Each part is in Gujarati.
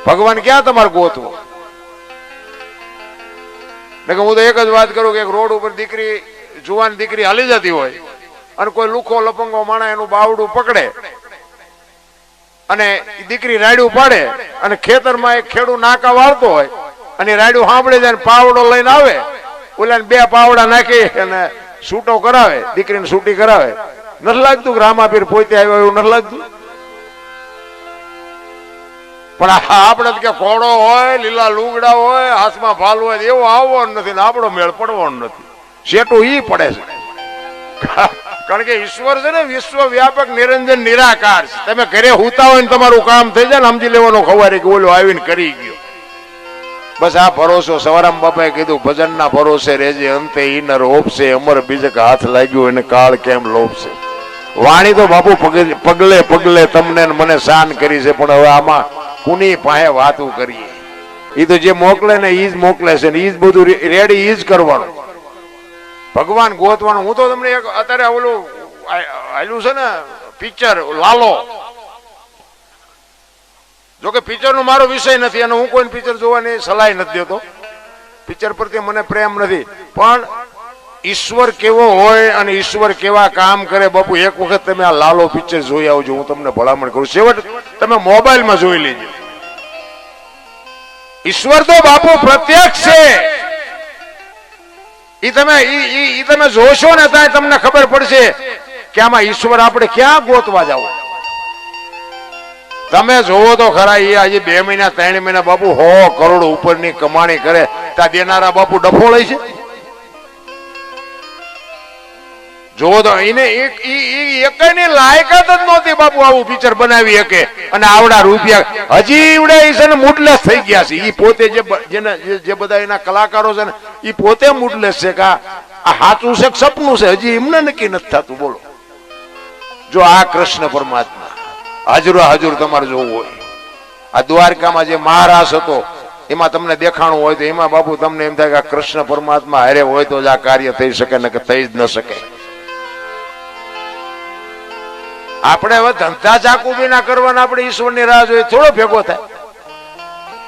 ભગવાન ક્યાં તમારે ગોતવો? હું તો એક જ વાત કરું કે એક રોડ ઉપર દીકરી, જુવાન દીકરી હાલી જતી હોય અને કોઈ લુખો લપંગો માણા એનું બાવડું પકડે અને દીકરી રાયડું પાડે અને ખેતરમાં એક ખેડૂત નાકા વાળતો હોય અને રાયડું સાંભળી જાય પાવડો લઈને આવે, ઓલા બે પાવડા નાખી અને છૂટો કરાવે, દીકરીને છૂટી કરાવે. નથી લાગતું કે રામાપીર પોતે આવ્યો એવું નથી લાગતું? પણ આપણે કે ઘોડો હોય, લીલા લુગડા હોય, હાથમાં ભાલ હોય એવો આવવાનો નથી ને આપણો મેળ પડવાનો નથી. શેટું ઈ પડે છે. કારણ કે ઈશ્વર છે ને વિશ્વ વ્યાપક નિરંજન નિરાકાર છે. તમે ઘરે હુતા હોય ને તમારું કામ થઈ જાય ને સમજી લેવાનું ખવારે કે ઓલો આવીને કરી ગયો. બસ આ ભરોસો સવારામ બાપાએ કીધું ભજનના ભરોસે રેજે અંતે ઈનર હોપશે અમર બીજક હાથ લાગ્યું એને કાળ કેમ લોપશે. વાણી તો બાપુ પગલે પગલે તમને મને શાન કરી છે, પણ હવે આમાં કુની પાસે વાતું કરીએ? એ તો જે મોકલે ને ઈ જ મોકલે છે ને ઈ જ બધું રેડી ઈ જ કરવાનું. ભગવાન ગોતવાનું. હું તો તમને એક અત્યારે ઓલું આયલું છે ને પિક્ચર લાલો, જોકે પિક્ચર નો મારો વિષય નથી અને હું કોઈ પિક્ચર જોવાની સલાહ નથી દેતો. પિક્ચર પ્રત્યે મને પ્રેમ નથી, પણ ઈશ્વર કેવો હોય અને ઈશ્વર કેવા કામ કરે બાપુ એક વખત તમે આ લાલો પિક્ચર જોઈ આવજો. હું તમને ભલામણ કરું. છેવટ તમે મોબાઈલમાં જોઈ લેજો. ઈશ્વર તો બાપુ પ્રત્યક્ષ છે. ઈ તમે જોશો ને ત્યાં તમને ખબર પડશે કે આમાં ઈશ્વર આપણે ક્યાં ગોતવા જાવ. તમે જોવો તો ખરા, એ આજે 2 મહિના 3 મહિના બાપુ 100 કરોડ ઉપરની કમાણી કરે ત્યાં દેનારા બાપુ ડફો લે છે. જોવો તો એને એકની લાયકાત જ નહોતી બાપુ આવું પિક્ચર બનાવી શકે અને આવડા રૂપિયા હજી ઈવડે છે ને મૂડલેસ થઈ ગયા છે. ઈ પોતે જે બધા એના કલાકારો છે ને ઈ પોતે મૂડલેસ છે કે આ સાચું છે કે સપનું છે હજી એમને નક્કી નથી થતું. બોલો, જો આ કૃષ્ણ પરમાત્મા હાજરો હાજર તમારે જોવું હોય, આ દ્વારકામાં જે મહારાજ હતો એમાં તમને દેખાણું હોય તો એમાં બાપુ તમને એમ થાય કે આ કૃષ્ણ પરમાત્મા હારે હોય તો જ આ કાર્ય થઈ શકે ને કે થઈ જ ન શકે. આપણે હવે ધંધા ચાકુ બી ના કરવાના, આપણે ઈશ્વરની રાહ જોઈએ થોડો ભેગો થાય.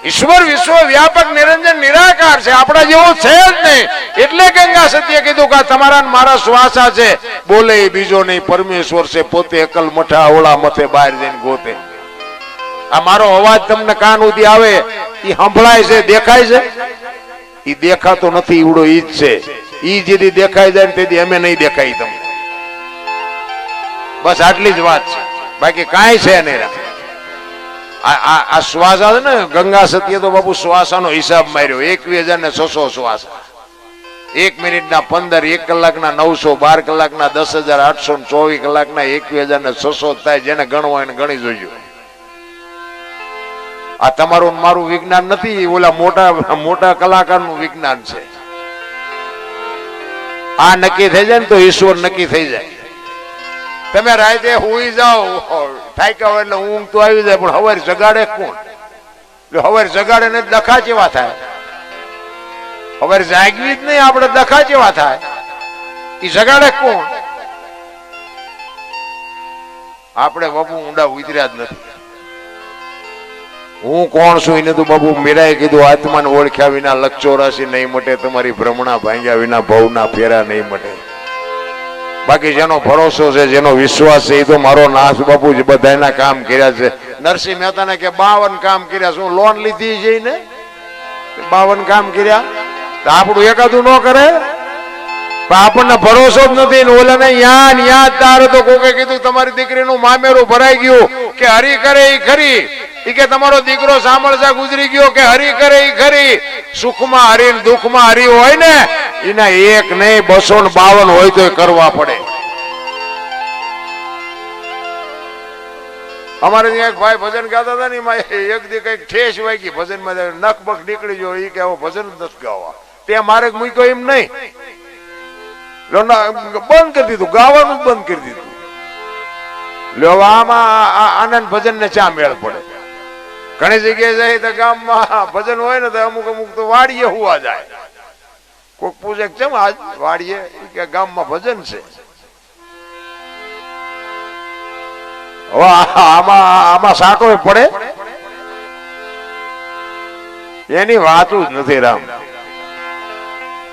ઈશ્વર વિશ્વ વ્યાપક નિરંજન નિરાકાર છે, આપણા જેવો છે જ નહીં. એટલે ગંગા સતીએ કીધું કે તમારા મારા શ્વાસા છે, બોલે બીજો નહીં પરમેશ્વર છે, પોતે એકલ મઠા ઓળા મથે બહાર જઈને ગોતે. આ મારો અવાજ તમને કાન સુધી આવે એ સંભળાય છે, દેખાય છે? એ દેખાતો નથી, ઈવડો ઈ જ છે. ઈ જેથી દેખાય જાય ને તેથી અમે નહીં દેખાય તમને. બસ આટલી જ વાત છે, બાકી કાંઈ છે નહીં. આ શ્વાસા છે ને ગંગા સતીએ તો બાપુ શ્વાસાનો હિસાબ માર્યો. 21,600 શ્વાસ, 1 મિનિટના 15, 1 કલાકના 900, 12 કલાકના 10,800, 24 કલાકના 21,600 થાય. જેને ગણવા એને ગણી જોજો. આ તમારું મારું વિજ્ઞાન નથી, ઓલા મોટા કલાકારનું વિજ્ઞાન છે. આ નક્કી થઈ જાય ને તો ઈશ્વર નક્કી થઈ જાય. તમે રાતે હુઈ જાઓ થાક્યા હોય એટલે ઊંઘ તો આવી જાય, પણ હવારે જગાડે કોણ? હવારે જગાડે ને ડખા જેવા થાય. હવારે જાગવી જ નહીં, આપણે ડખા જેવા થાય. એ જગાડે કોણ? આપણે બાપુ ઊંડા ઉતર્યા જ નથી. હું કોણ છું એને તો બાપુ મીરાએ કીધું આત્માને ઓળખ્યા વિના લક્ષ 84 નહીં મટે, તમારી ભ્રમણા ભાંગ્યા વિના ભવના ફેરા નહીં મટે. બાકી જેનો ભરોસો છે, જેનો વિશ્વાસ છે, એ તો મારો નાથ બાપુ જ બધાના કામ કર્યા છે. નરસિંહ મહેતાને કે 52 કામ કર્યા. શું લોન લીધી છે ને 52 કામ કર્યા? તો આપણું એકાદું ન કરે? આપણને ભરોસો જ નથી. ઓલાને યાદ તારે તો કોકે કીધું તમારી દીકરીનું મામેરું ભરાઈ ગયું કે હરી કરે એ ખરી. એ કે તમારો દીકરો સાંભળતા ગુજરી ગયો કે હરી કરે એ ખરી. સુખમાં હરી ને દુઃખમાં હરી હોય ને એના 1 નહીં 252 હોય તો કરવા પડે. અમારે ત્યાં એક ભાઈ ભજન ગાતા હતા ને એમાં એક દી કઈક ઠેસ વાગી ભજનમાં, નખ બખ નીકળી ગયો. એ કે ભજન નથી ગાવા. ત્યાં મારે મૂક્યો એમ નહીં, બંધ કરી દીધું, ગાવાનું બંધ કરી દીધું. લો આમાં આનંદ ભજન ને ચા મેળ પડે. ઘણી જગ્યાએ જાય તો ગામમાં ભજન હોય ને તો અમુક તો વાડીએ હુવા જાય. કોક પૂછે કેમ આજ વાડીએ? કે ગામમાં ભજન છે. આમાં સાટો પડે. એની વાતું જ નથી રામ.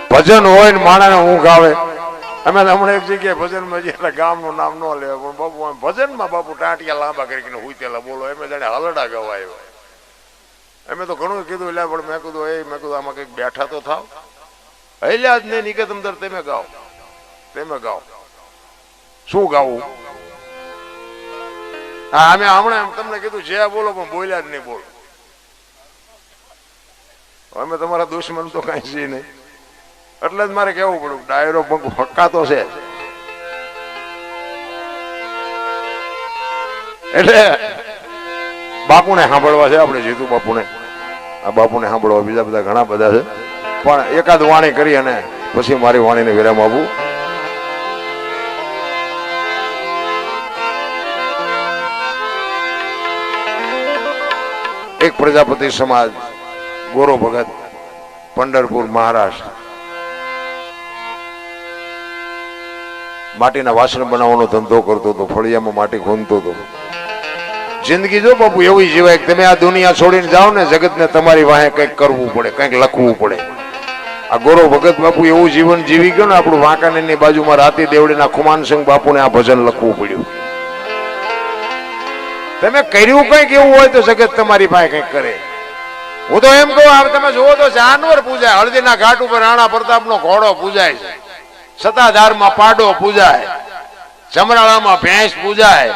ભજન હોય ને માણસને ઊંઘ આવે. અમે હમણાં એક જગ્યાએ ભજનમાં જઈએ ગામનું નામ ન લે પણ બાપુ ભજનમાં બાપુ ટાંટિયા લાંબા કરીને હુઈતેલા બોલો એમ જાણે હલડા ગવાય. અમે તો ઘણું કીધું એટલે પણ મેં કીધું આમાં કંઈક બેઠા તો થાવ. હૈલ્યા જ નહીં નિકેતમ દર તમે ગાઓ શું ગાવું? હા અમે હમણાં તમને કીધું જે બોલો પણ બોલ્યા જ નહીં બોલો. અમે તમારા દુશ્મન તો કઈ છે નહીં એટલે જ મારે કેવું પડ્યું ડાયરો ફક્કાતો છે. એટલે બાપુને સાંભળવા છે આપણે જીતુ બાપુને. આ બાપુને સાંભળવા બીજા બધા ઘણા બધા છે પણ એકાદ વાણી કરી અને પછી મારી વાણીને વિરામ આપું. એક પ્રજાપતિ સમાજ ગોરો ભગત પંઢરપુર મહારાષ્ટ્ર માટીના વાસણ બનાવવાનો ધંધો કરતો હતો. ફળિયામાં માટી ખૂંદતો હતો. જિંદગી જો બાપુ એવી જીવાય કે તમે આ દુનિયા છોડીને જાઓ ને જગતને તમારી વાહે કંઈક કરવું પડે, કંઈક લખવું પડે. આ ગોરો ભગત બાપુ એવું જીવન જીવી ગયો ને આપણું વાંકાનેરની બાજુમાં રાતી દેવડીના ખુમાનસિંહ બાપુને આ ભજન લખવું પડ્યું. તમે કર્યું કંઈક એવું હોય તો જગત તમારી પાસે કંઈક કરે. હું તો એમ કહું તમે જુઓ તો જાનવર પૂજાય. હળદીના ઘાટ ઉપર રાણા પ્રતાપનો ઘોડો પૂજાય છે. સતાધારમાં પાડો પૂજાય. ચમરાળામાં ભેંસ પૂજાય.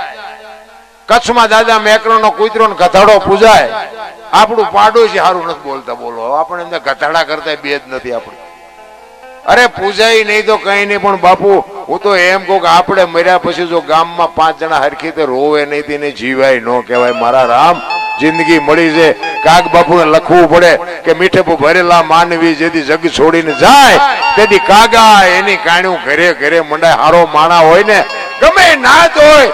કચ્છમાં દાદા મેકરણનો કૂતરો ને ગધાડો પૂજાય. આપણું પાડોશી સારું નથી બોલતા બોલો. આપણે એમને ગધાડા કરતા બે જ નથી આપણે. અરે પૂજાય નહીં તો કઈ નહીં પણ બાપુ હું તો એમ કહું કે આપણે મર્યા પછી જો ગામમાં 5 જણા હરખી તે રોવે નહીં તેને જીવાય ન કહેવાય. મારા રામ જિંદગી મળી છે કાગ બાપુને લખવું પડે કે મીઠે ભરેલા માનવી જેથી જગ છોડીને જાય તેથી કાગા એની કાણ્યું ઘરે ઘરે મંડાય. હારો માણા હોય ને ગમે નાત હોય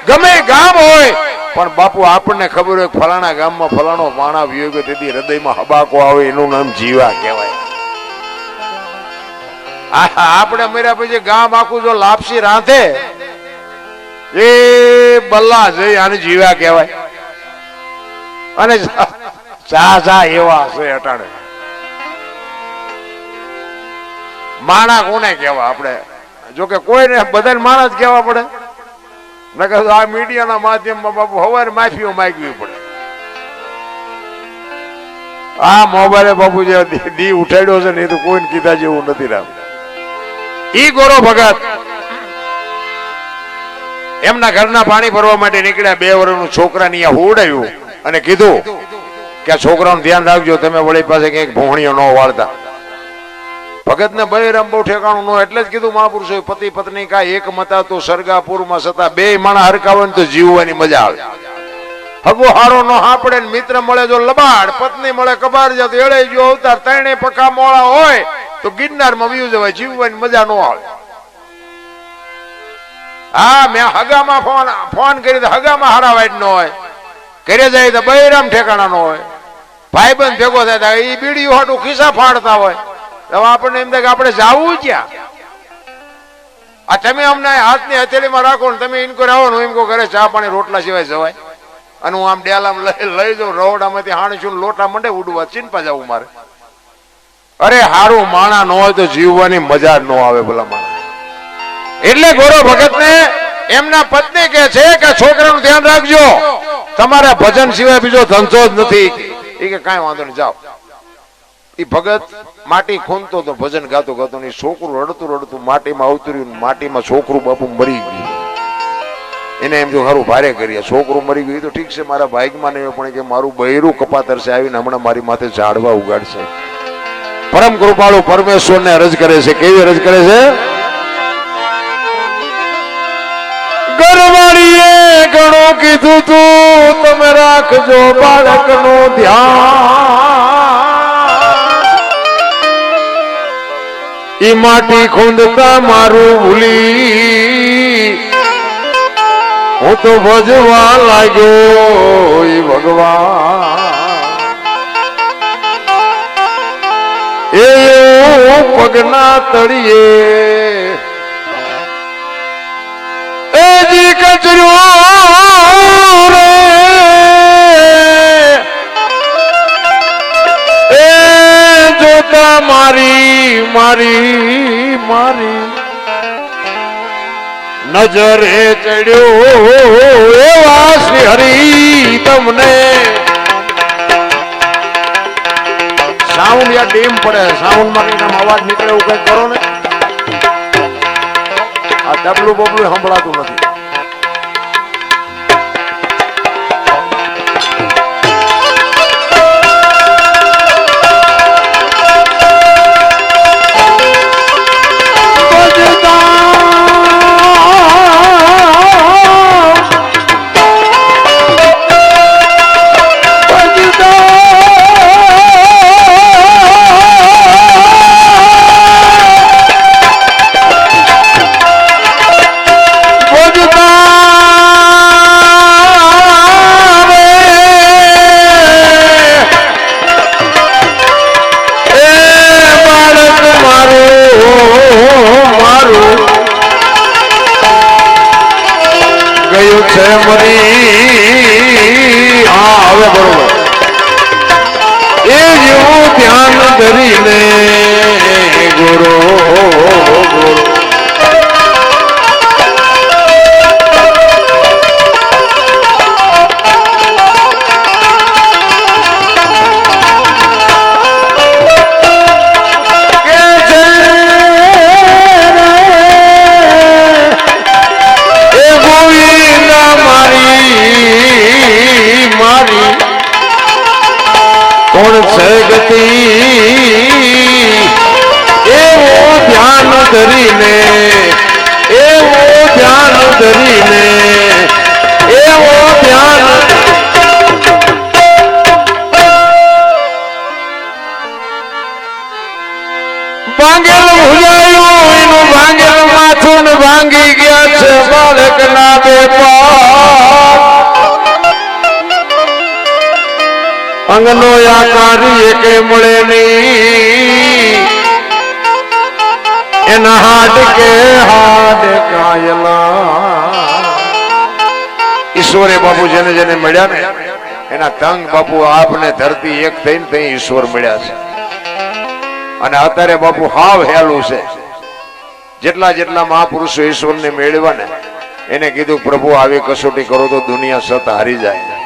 ગમે ગામ હોય પણ બાપુ આપણને ખબર હોય ફલાણા ગામમાં ફલાણો માણા વિયોગ તેથી હૃદયમાં હબાકો આવે એનું નામ જીવા કહેવાય. આપણે મર્યા પછી ગામ આખું જો લાપસી રાંધે એ બલ્લા જઈ આને જીવા કહેવાય. અને ચા એવા છે અટાણે માણા કોને કહેવા? આપણે જોકે કોઈને બધાને માણા જ કહેવા પડે. નકર આ મીડિયાના માધ્યમમાં બાપુ હવારે માફીઓ માંગવી પડે. આ મોબાઈલે બાપુ જે દી ઉઠાડ્યો છે ને એ તો કોઈને કીધા જેવું નથી રામ. ઈ ગોરો ભગત એમના ઘરના પાણી ભરવા માટે નીકળ્યા. 2 વર્ષનું છોકરાને અહીંયા હોવડાવ્યું અને કીધું કે આ છોકરાનું ધ્યાન રાખજો તમે વળી પાસે ક્યાંક ભોણિયો ન વાળતા. ભગત ને બહેરામ બહુ ઠેકાણું ન એટલે જ કીધું મહાપુરુષોએ પતિ પત્ની કા એક મતા તો સરગાપુરમાં સતા 2 માણા હરકાવે ને તો જીવવાની મજા આવે. હગો હારો નો હાપડે ને મિત્ર મળે જો લબાડ પત્ની મળે કબાડ જાત એળે જો અવતાર 3 પકા મોળા હોય તો ગિરનારમાં વ્યુ જવાય જીવવાની મજા ન આવે. હા મેં હગામાં ફોન કરી તો હગામાં હારાવાય ન હોય. ઘરે જાય તો બહેરામ ઠેકાણા ન હોય. ભાઈબંધ ભેગો થાય એ બીડીયું હાટું ખિસ્સા ફાડતા હોય. હવે આપણને એમ થાય કે આપણે જાવું ક્યાં? આ તમે અમને હાથની હથેળીમાં રાખો ને તમે ઇનકોર આવો ને એમ કહો ઘરે ચા પાણી રોટલા સિવાય જવાય. અને હું આમ ડેલામાં લઈ જાઉં રવડામાંથી હાણીશું લોટા મંડે ઉડવા ચીનપા જવું મારે. અરે હારું માણા ન હોય તો જીવવાની મજા ન આવે ભલા માણા. એટલે ગોરો ભગત ને એમના પત્ની કે છે કે છોકરાનું ધ્યાન રાખજો તમારા ભજન સિવાય બીજો ધંધો જ નથી. એ કે કાંઈ વાંધો નહીં જાઓ. એ ભગત માટી ખૂંદતો તો ભજન ગાતો ગાતો ને છોકરું રડતું માટીમાં અવતર્યું. માટીમાં છોકરું બાપુ મરી ગયું. એને એમ જો સારું ભારે કરીએ છોકરું મરી ગયું તો ઠીક છે મારા ભાઈમાં નહીં પણ કે મારું બૈરું કપાતર છે આવીને હમણાં મારી માથે ઝાડવા ઉગાડશે. પરમ કૃપાળુ પરમેશ્વરને અરજ કરે છે. કેવી અરજ કરે છે? ઘરવાળીએ ઘણું કીધું તું તમે રાખજો બાળકનું ધ્યાન. ઈ માટી ખૂંદતા મારું ભૂલી હું તો ભજવા લાગ્યો ઈ ભગવાન. એ પગના તળિયે એજી કચરો રે એ મારી મારી મારી નજરે ચડ્યો એવા શ્રી હરી તમને સાઉન્ડ યા ડીમ પડે સાઉન્ડ માં કઈ અવાજ નીકળે એવું કઈ કરો ને આ ડબલું બબલું સંભળાતું નથી ભાંગી ગયા છે બાળક ના બે અંગનો આકારી કે મળે નહીં એના હાડ કાયલા ઈશ્વરે બાપુ જેને જેને મળ્યા ને એના તંગ બાપુ આપને ધરતી એક થઈને ત્યાં ઈશ્વર મળ્યા છે અને અત્યારે બાપુ હાવ હેલું છે જેટલા જેટલા મહાપુરુષો ઈશ્વરને મેળવ્યા ને એને કીધું પ્રભુ આવી કસોટી કરો તો દુનિયા સત હારી જાય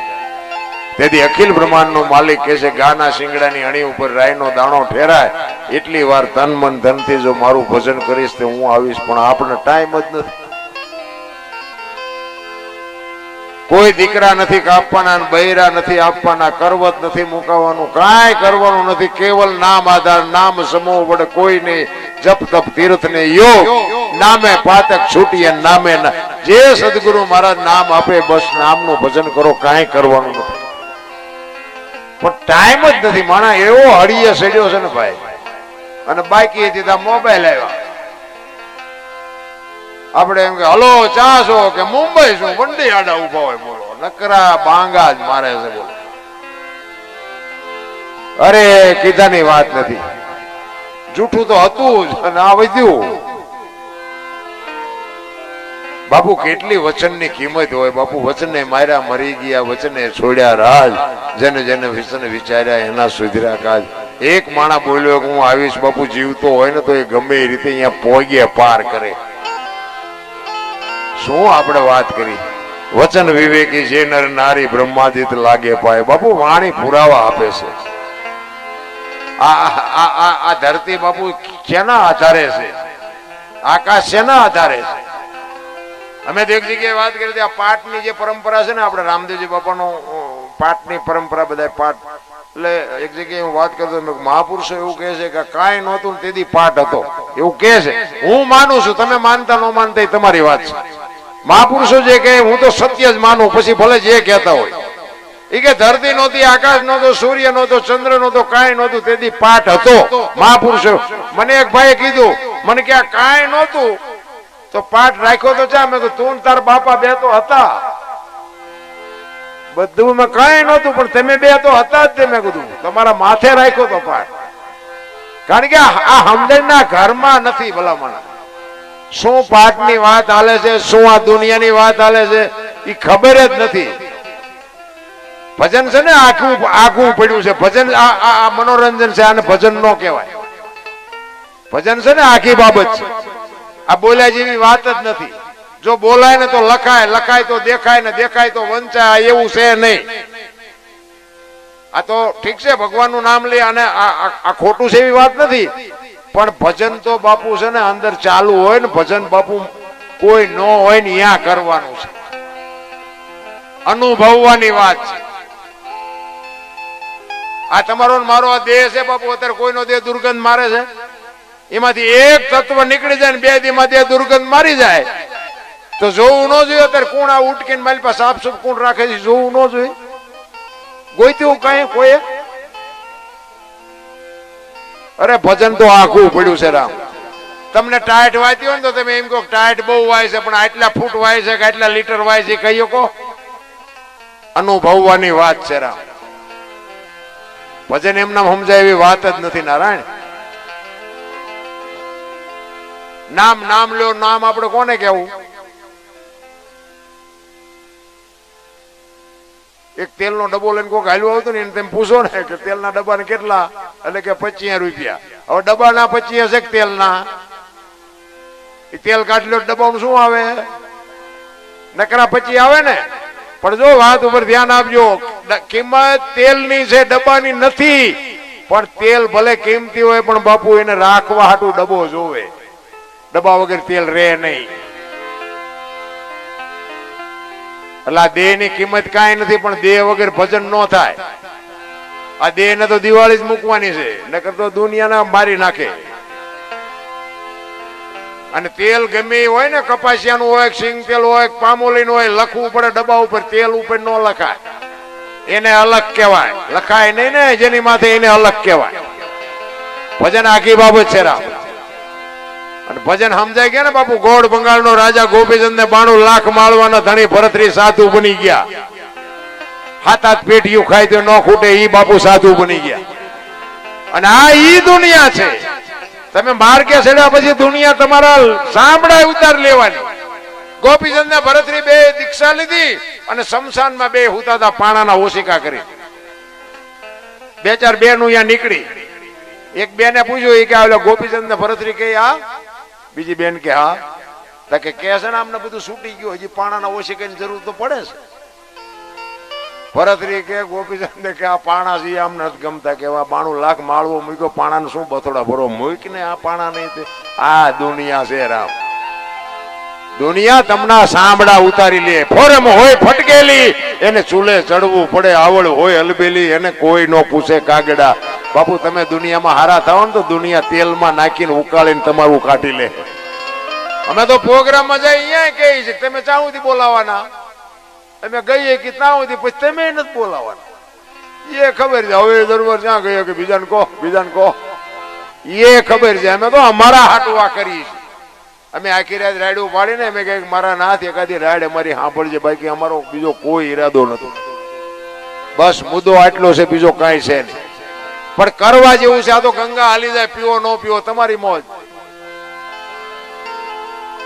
તેથી અખિલ બ્રહ્માંડ નો માલિક કહે છે ગાના શિંગડાની અણી ઉપર રાયનો દાણો ઠેરાય એટલી વાર તન મન ધનથી જો મારું ભજન કરીશ તો હું આવીશ પણ આપણે ટાઈમ જ નથી કોઈ દીકરા નથી કાપવાના બૈરા નથી આપવાના કરવત નથી મુકાવવાનું કાંઈ કરવાનું નથી કેવલ નામ આધાર નામ સમૂહ વડે કોઈ નહીં જપ તપ તીર્થ ને યોગ નામે પાતક છૂટીએ નામે જે સદગુરુ મહારાજ નામ આપે બસ નામનું ભજન કરો કાંઈ કરવાનું નથી પણ ટાઈમ જ નથી માણા એવો હળીએ સડ્યો છે ને ભાઈ અને બાકી હતી મોબાઈલ આવ્યા આપણે એમ કે હલો ચા છો કે મુંબઈ શું બંડી આડા ઉભા હોય બોલો નકરા બાંગા જ મારે છે બોલો અરે કીધાની વાત નથી જૂઠું તો હતું જ અને આ વધ્યું બાપુ કેટલી વચનની કિંમત હોય બાપુ વચને માર્યા મરી ગયા વચને છોડ્યા રાજ જેને જેને વિચન વિચાર્યા એના સુધર્યા કાજ એક માણા બોલ્યો કે હું આવીશ બાપુ જીવતો હોય ને તો એ ગમે એ રીતે અહીંયા પોગે પાર કરે શું આપણે વાત કરી વચન વિવેકી જે નર નારી બ્રહ્માદિત લાગે પાય બાપુ વાણી પુરાવા આપે છે આ ધરતી બાપુ શેના આધારે છે આકાશ શેના આધારે છે અમે તો એક જગ્યાએ વાત કરી હતી આ પાઠની જે પરંપરા છે ને આપણે રામદેવજી બાપાનો પાઠની પરંપરા બધા પાઠ એટલે એક જગ્યાએ હું વાત કરતો મહાપુરુષો એવું કહે છે કે કાંઈ નહોતું તેથી પાઠ હતો એવું કહે છે હું માનું છું તમે માનતા ન માનતા તમારી વાત છે મહાપુરુષો જે કહે હું તો સત્ય જ માનું પછી ભલે જે કહેતા હોય એ કે ધરતી નહોતી આકાશ નહોતો સૂર્ય નહોતો ચંદ્ર નહોતો કાંઈ નહોતું તેથી પાઠ હતો મહાપુરુષો મને એક ભાઈએ કીધું મને કે આ કાંઈ નહોતું તો પાઠ રાખ્યો તો ચા મેં તું તાર બાપા બે તો હતા બધું મેં કાંઈ નહોતું પણ તમે બે તો હતા જ મેં કીધું તમારા માથે રાખ્યો તો પાઠ કારણ કે આ સમજણના ઘરમાં નથી ભલામણ શું પાઠની વાત હાલે છે શું આ દુનિયાની વાત હાલે છે એ ખબર જ નથી ભજન છે ને આખું આખું પડ્યું છે ભજન આ મનોરંજન છે આને ભજન ન કહેવાય ભજન છે ને આખી બાબત છે. આ બોલ્યા જેવી વાત જ નથી. જો બોલાય ને તો લખાય, લખાય તો દેખાય, ને દેખાય તો વંચાય, એવું છે નહીં. આ તો ઠીક છે, ભગવાનનું નામ લે અને આ ખોટું છે એવી વાત નથી, પણ ભજન તો બાપુ છે ને અંદર ચાલુ હોય ને, ભજન બાપુ કોઈ ન હોય ને ત્યાં કરવાનું છે, અનુભવવાની વાત છે. આ તમારો મારો આ દેહ છે બાપુ, અત્યારે કોઈનો દેહ દુર્ગંધ મારે છે, એમાંથી એક તત્વ નીકળી જાય ને 2 દીમાં દેહ દુર્ગંધ મારી જાય તો જોવું ન જોઈએ. અત્યારે કોણ આ ઉટકીને મારી પાસે સાફ સુફ કોણ રાખે છે, જોવું ન જોઈએ. ગોઈતું કઈ કોઈ? અરે ભજન તો આખું પડ્યું છે રામ. તમને ટાઈટ વાંચી હોય ને તો તમે એમ કહો ટાઈટ બહુ વાય છે, પણ આટલા ફૂટ વાય છે કે આટલા લીટર વાય છે કહી શકો? અનુભવવાની વાત છે રામ. ભજન એમના સમજાય એવી વાત જ નથી નારાયણ. નામ નામ લ્યો, નામ આપણે કોને કેવું? એક તેલનો ડબ્બો લઈને કોઈક હાલ્યું આવતું ને એને તમે પૂછો ને કે તેલના ડબ્બાને કેટલા, એટલે કે 25 રૂપિયા. હવે ડબ્બાના 25 હશે કે તેલના? એ તેલ કાઢી લો ડબ્બામાં શું આવે? નકરા 25 આવે ને. પણ જો વાત ઉપર ધ્યાન આપજો, કિંમત તેલની છે, ડબ્બાની નથી. પણ તેલ ભલે કિંમતી હોય પણ બાપુ એને રાખવા હાટું ડબ્બો જોવે. ડબ્બા વગર તેલ રહે નહીં. એટલે આ દેહ ની કિંમત કાંઈ નથી, પણ દેહ વગર ભજન ન થાય. આ દેહ ને તો દિવાળી જ મૂકવાની છે, નકર તો દુનિયાના મારી નાખે. અને તેલ ગમે હોય ને, કપાસિયાનું હોય, સિંગ તેલ હોય, પામોલીનું હોય, લખવું પડે ડબ્બા ઉપર. તેલ ઉપર ન લખાય, એને અલગ કહેવાય. લખાય નહીં ને જેની માથે, એને અલગ કહેવાય. ભજન આખી બાબત છે રામ. અને ભજન સમજાય ગયા ને બાપુ. ગોળ બંગાળ નો રાજા ગોપીચંદ ને 92 લાખ માળવાના ધણી ભરતરી સાધુ બની ગયા. 7 પેટીયું ખાય તો ન ખૂટે, ઈ બાપુ સાધુ બની ગયા. અને આ ઈ દુનિયા છે. તમે માર્ગે ચડ્યા પછી દુનિયા તમારા સાંભળાય ઉતાર લેવાની. ગોપીચંદ ને ભરતરી 2 દીક્ષા લીધી અને શમશાનમાં 2 હુતા હતા, પાણાના ઓશિકા કરી. 2-4 બેનું અહીંયા નીકળી. એક બેને પૂછ્યું, એ કે ગોપીચંદ ને ભરતરી કે આ? બીજી બેન કે હા. તો કે છે ને આમને બધું છૂટી ગયું, હજી પાણાના ઓશિકાની જરૂર તો પડે છે. ભરતરી કે ગોપીચંદ કે આ પાણા છે આમને નથી ગમતા, કે 92 લાખ માળવો મૂક્યો, પાણાને શું બથોડા ભરો મૂકીને આ પાણા નહીં. આ દુનિયા છે રામ. દુનિયા તમને સાંભળા ઉતારી લે. ફોરમ હોય ફટકેલી, એને ચૂલે ચડવું પડે. આવડ હોય અલબેલી, એને કોઈ નો પૂછે કાગડા. બાપુ તમે દુનિયામાં હારા થાવ ને તો દુનિયા તેલમાં નાખીને ઉકાળીને તમારું કાઢી લે. અમે તો પ્રોગ્રામમાં જઈ અહીંયા કહી છે તમે ચા સુધી બોલાવાના, અમે ગઈએ કે ત્યાં સુધી, પછી તમે નથી બોલાવાના. એ ખબર છે. હવે દરબાર ક્યાં ગયો કે બીજાને કહો, બીજાને કહો, એ ખબર છે. અમે તો અમારા હાટું આ કરીએ છીએ. અમે આખી રાત રાયડું પાડીને અમે કહીએ મારા નાથ એકાદી રાયડ અમારી સાંભળજે, બાકી અમારો બીજો કોઈ ઈરાદો નથી. બસ મુદ્દો આટલો છે, બીજો કાંઈ છે નહીં. પણ કરવા જેવું છે. આ તો ગંગા હાલી જાય, પીવો ન પીવો તમારી મોજ.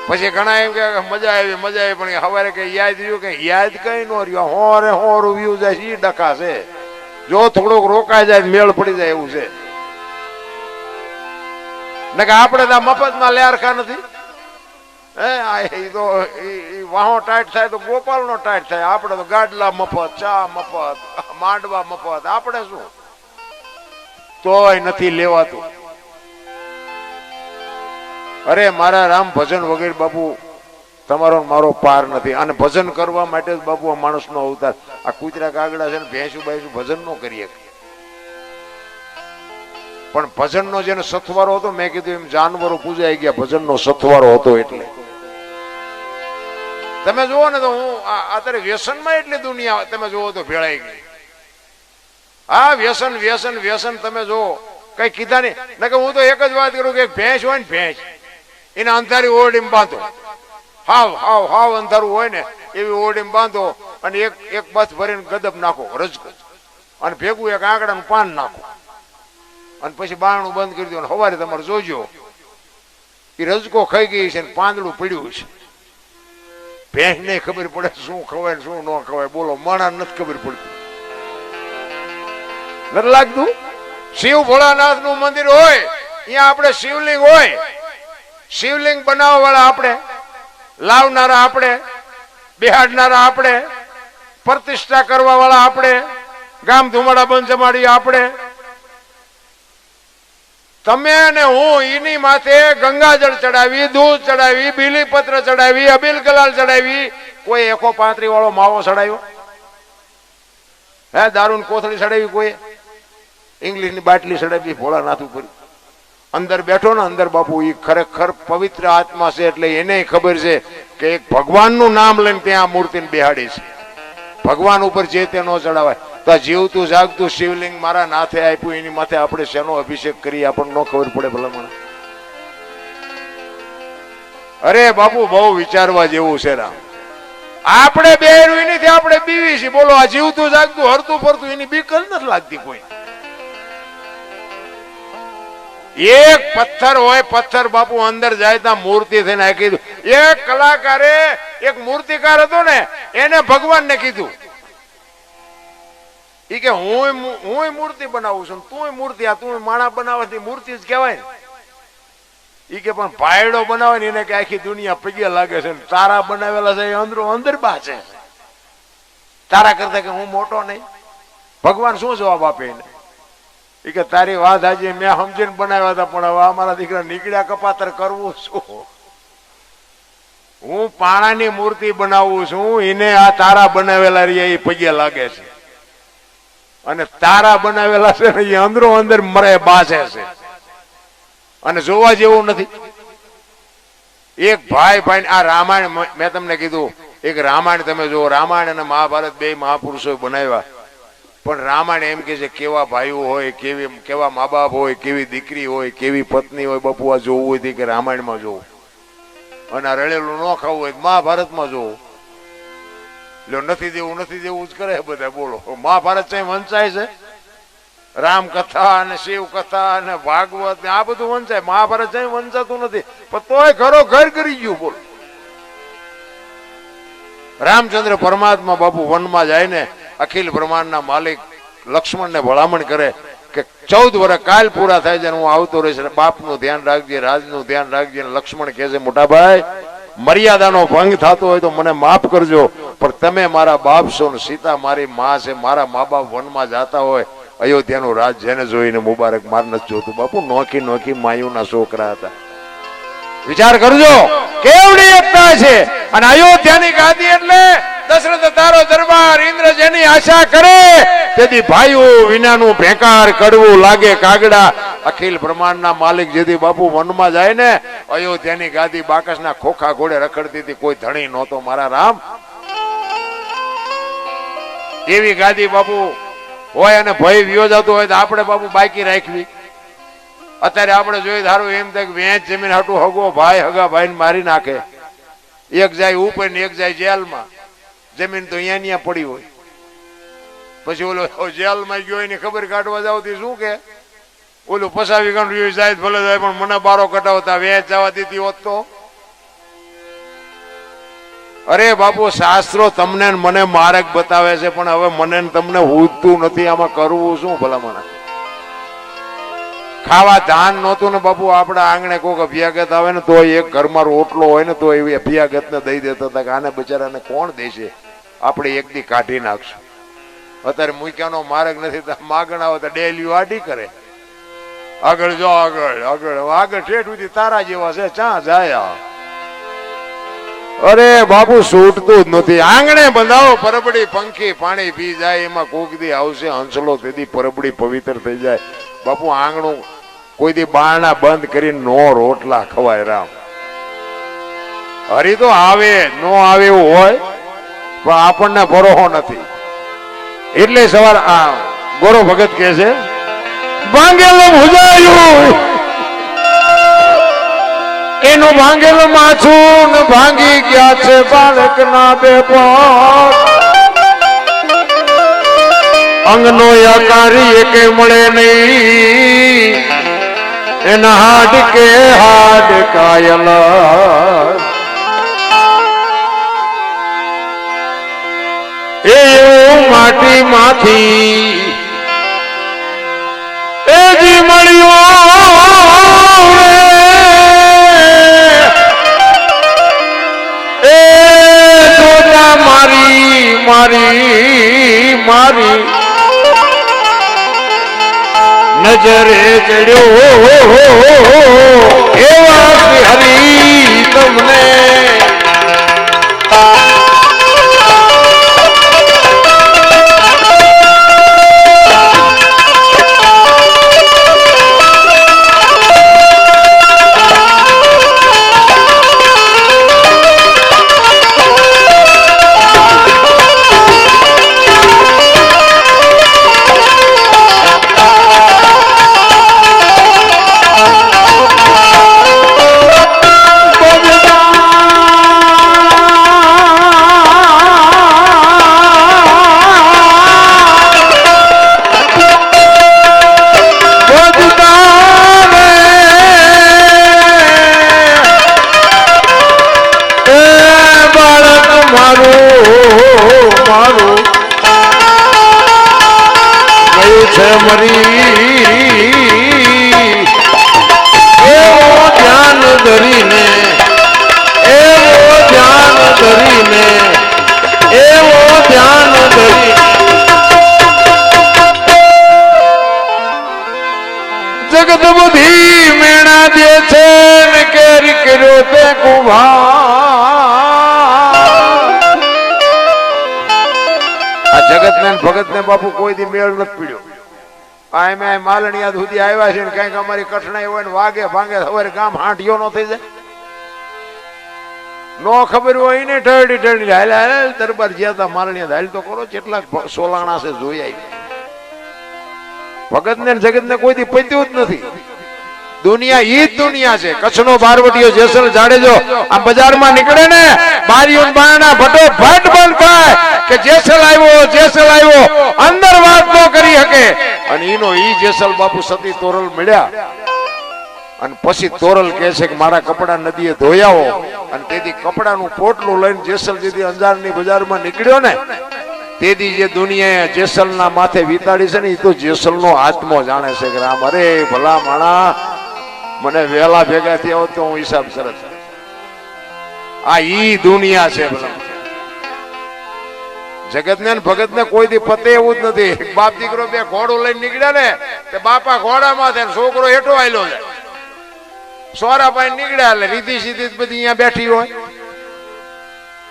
પછી ઘણા એમ કે મજા આવી, મજા આવી, પણ સવારે કઈ યાદ રહ્યું કે યાદ કઈ ન રહ્યું. હોરે હોર વ્યુ જાય, ઈ ડખા છે. જો થોડોક રોકાઈ જાય મેળ પડી જાય એવું છે. ને કે આપણે તો મફતમાં લેરખા નથી. તો વાહો ટાઈટ થાય તો ગોપાલ નો ટાઈટ થાય. આપણે તો ગાડલા મફત, ચા મફત, માંડવા મફત. આપણે શું તોય નથી લેવાતું. અરે મારા રામ, ભજન વગેરે બાપુ તમારો મારો પાર નથી. અને ભજન કરવા માટે જ બાપુ આ માણસ નો અવતાર. આ કૂતરા કાગડા છે ને ભેંસું બાઈસું ભજન નો કરીએ, પણ ભજન નો જેને સથવારો હતો, મેં કીધું એમ જાનવરો પૂજાઈ ગયા, ભજન નો સથવારો હતો. એટલે તમે જુઓ ને તો હું અત્યારે વ્યસનમાં એટલી દુનિયા તમે જુઓ તો ભેળાઈ ગઈ. હા વ્યસન વ્યસન વ્યસન. તમે જુઓ કઈ કીધા નહીં. કે હું તો એક જ વાત કરું કે ભેંસ હોય ને, ભેંસ એને અંધારી ઓરડીમાં બાંધો. હાવ હાવ હાવ અંધારું હોય ને એવી ઓરડીમાં બાંધો, અને એક બસ ભરીને ગદબ નાખો, રજકો, અને ભેગું એક આંકડાનું પાન નાખો, અને પછી બારણું બંધ કરી દો. સવારે તમારે જોજો એ રજકો ખાઈ ગઈ છે ને પાંદડું પડ્યું છે. ભેંસ ને ખબર પડે શું ખવાય શું ન ખવાય. બોલો, માણા નથી ખબર પડતી. નથી લાગતું? શિવ ભોળાનાથ નું મંદિર હોય અહીંયા આપણે શિવલિંગ હોય, શિવલિંગ બનાવવા વાળા આપણે, લાવનારા આપણે, બેહાડનારા આપણે, પ્રતિષ્ઠા કરવા વાળા આપણે, ગામ ધુમાડા બંધ જમાડી આપણે. તમે અને હું એની માથે ગંગાજળ ચડાવી, દૂધ ચડાવી, બીલીપત્ર ચડાવી, અબીલ ગલાલ ચડાવી. કોઈ 135 વાળો માવો ચડાવ્યો? હે, દારૂ કોથળી ચડાવી? કોઈ ઇંગ્લિશની બાટલી ચડાવી ભોળાનાથ ઉપર? અંદર બેઠો ને અંદર બાપુ, એ ખરેખર પવિત્ર આત્મા છે. એટલે એને ખબર છે કે એક ભગવાનનું નામ લઈને ત્યાં મૂર્તિને બેહાડી છે. ભગવાન ઉપર જે તે ન ચડાવાય. તો જીવતું જાગતું શિવલિંગ મારા નાથે આપ્યું, એની માથે આપણે શેનો અભિષેક કરીએ આપણને ન ખબર પડે ભલામણ. અરે બાપુ, બહુ વિચારવા જેવું છે રામ. આપણે બે નથી, આપણે બીવી છીએ. બોલો, આ જીવતું જાગતું હરતું ફરતું એની બીક જ નથી લાગતી કોઈ. એક પથ્થર હોય, પથ્થર બાપુ અંદર જાય ત્યાં મૂર્તિ થઈને કીધું. એક કલાકારે, એક મૂર્તિકાર હતો ને, એને ભગવાનને કીધું ઈ કે હું મૂર્તિ બનાવું છું, તું મૂર્તિ, આ તું માણા બનાવવાથી મૂર્તિ જ કહેવાય ને. ઈ કે પણ ભાયડો બનાવે ને એને કે આખી દુનિયા પગે લાગે છે, તારા બનાવેલા છે અંદરો અંદર બા છે, તારા કરતા કે હું મોટો નહીં. ભગવાન શું જવાબ આપે એને? ઈ કે તારી વાત આજે મેં સમજીને બનાવ્યા હતા, પણ હવે અમારા દીકરા નીકળ્યા કપાતર કરવું શું? હું પાણાની મૂર્તિ બનાવું છું, એને આ તારા બનાવેલા રહ્યા એ પગે લાગે છે, અને તારા બનાવેલા છે ને એ અંદરો અંદર મરે બાસે છે, અને જોવા જેવું નથી. એક ભાઈ ભાઈ આ રામાયણ મેં તમને કીધું, એક રામાયણ તમે જો, રામાયણ અને મહાભારત બે મહાપુરુષો બનાવ્યા, પણ રામાયણ એમ કે છે કેવા ભાઈઓ હોય, કેવા મા બાપ હોય, કેવી દીકરી હોય, કેવી પત્ની હોય. બાપુ, આ જોવું હોય કે રામાયણમાં જોવું, અને આ રળેલું ન ખાવું હોય મહાભારતમાં જોવું. નથી દેવું નથી દેવું જ કરે બધા. બોલો, મહાભારત છે વંચાય છે, રામ કથા અને શિવ કથા અને ભાગવત આ બધું વંચાય. મહાભારત છે વંચાતું નથી, પણ તોય ઘરો ઘર કરી ગયું. બોલો, રામચંદ્ર પરમાત્મા બાપુ વનમાં જાય ને, અખિલ બ્રહ્માંડના માલિક લક્ષ્મણને ભલામણ કરે કે 14 વર્ષ કાલ પૂરા થાય છે, હું આવતો રહીશ, બાપનું ધ્યાન રાખજે, રાજનું ધ્યાન રાખજે. લક્ષ્મણ કહે છે, મોટા ભાઈ, મર્યાદાનો ભંગ થતો હોય તો મને માફ કરજો, પણ તમે મારા બાપ છો ને સીતા મારી માં છે, મારા મા બાપ વનમાં જતા હોય, અયોધ્યાનું રાજ જેને જોઈને મુબારક માર નથી જોતું. બાપુ, નોખી નોખી માયુના છોકરા હતા. વિચાર કરજો કેવડી એકતા છે. અને અયોધ્યાની ગાદી એટલે દશરથ તારો દરબાર, ઇન્દ્ર જેની આશા કરે તેથી ભાઈઓ વિનાનું ભેકાર કડવું લાગે કાગડા. અખિલ બ્રહ્માંડના માલિક જેથી બાપુ વનમાં જાય ને, અયોધ્યાની ગાદી બાકસના ખોખા ઘોડે રખડતી હતી, કોઈ ધણી નહોતો મારા રામ. એવી ગાદી બાપુ હોય અને ભય વિયો જતો હોય તો આપણે બાપુ બાકી રાખવી. અત્યારે આપણે જોઈએ ધારું એમ થાય કે વેચ જમીન હાટું હગો ભાઈ હગા ભાઈ મારી નાખે, એક જાય ઉપર ને એક જાય જેલમાં. જમીન તો અહીંયા પડી હોય, પછી ઓલો જેલમાં ગયો એની ખબર કાઢવા જાવ શું કે ઓલું પસાવી ગણ જાય ભલે જાય, પણ મને બારો કટાવતા વેચ જવા દીધી હોત તો. અરે બાપુ, શાસ્ત્રો તમને મને માર્ગ બતાવે છે, પણ હવે મને તમને હુજતું નથી. આમાં કરવું શું ભલા? મને ખાવા ધાન નહોતું ને બાપુ, આપડા આંગણે કોઈક અભ્યાગત આવે ને તો એક ઘરમાં રોટલો હોય ને તો એવી અભ્યાગત ને દઈ દેતા હતા કે આને બિચારાને કોણ દેશે, આપણે એક દી કાઢી નાખશું. અત્યારે મૂક્યાનો માર્ગ નથી, માગણા હોય તો ડેલી વાડી કરે. આગળ જો, આગળ આગળ આગળ ઠેઠ સુધી તારા જેવા છે, ચા જાય. અરે બાપુ, છૂટતું જ નથી. આંગણે બંધાવો પરબડી પંખી પાણી પી જાય, એમાં કોક દી આવશે હંસલો, તેથી પરબડી પવિત્ર થઈ જાય. બાપુ, આંગણું કોઈ દી બારણા બંધ કરીને નો રોટલા ખવાય રામ. હરી તો આવે નો આવે એવું હોય, પણ આપણને ભરોસો નથી. એટલે સવાર આ ગોરો ભગત કહે છે, ભાંગેલું ભુજાયું એનું ભાંગેલું માછું ને ભાંગી ગયા છે બાળક ના બે પગ. અંગનો આકારી એકે મળે નહીં, એના હાડ કે હાડ કાયલ. એ માટી માંથી એ જી મળ્યો મારી મારી નજરે ચડ્યો એવા શ્રી હરી તમને જગત બધી મેણા દે છે ને કેરી કર્યો તે આ જગત ને ભગત ને બાપુ કોઈ દી મેળ નથી પીડ્યો. આ મેં માલણિયા સુધી આવ્યા છે ને કઈક અમારી કઠણાઈ હોય ને વાગે ભાંગે સવારે ગામ હાંટિયો નો થઈ જાય નો ખબર હોય ને ઢળી ઢળી હાલ દરબાર જ્યાં હતા માલણિયા હાલ તો કરો કેટલાક સોલાણા છે જોઈ આવી. ભગત ને જગત ને કોઈ દી પત્યું જ નથી. દુનિયા ઈ જ દુનિયા છે. કચ્છનો બારવટીયો જેસલ જાડેજો આ બજારમાં નીકળે ને બારીઓ બારણા ફટોફટ બંધ થાય કે જેસલ આવ્યો અંદર વાત ન કરી શકે. અને ઈનો ઈ જેસલ બાપુ સતી તોરલ મળ્યા અને પછી તોરલ કહે છે કે મારા કપડા નદીએ ધોયાવો અને તેથી કપડાનું પોટલું લઈને જેસલ જેથી અંજારની બજારમાં નીકળ્યો ને તેથી જે દુનિયાએ જેસલના માથે વિતાડી છે ને એ તો જેસલનો આત્મો જાણે છે કે રામ અરે ભલા માણા મને વેલા ભેગા થયા હોત તો હું હિસાબ સરસ. આ ઈ દુનિયા છે ભલા. જગત ને ભગત ને કોઈ દી પતે એવું જ નથી. બાપ દીકરો બે ઘોડું લઈને નીકળ્યા ને તે બાપા ઘોડામાં થાય છોકરો હેઠો આવેલો છે. સોરા પાઈ નીકળ્યા એટલે રીધી સીધી બધી અહીંયા બેઠી હોય.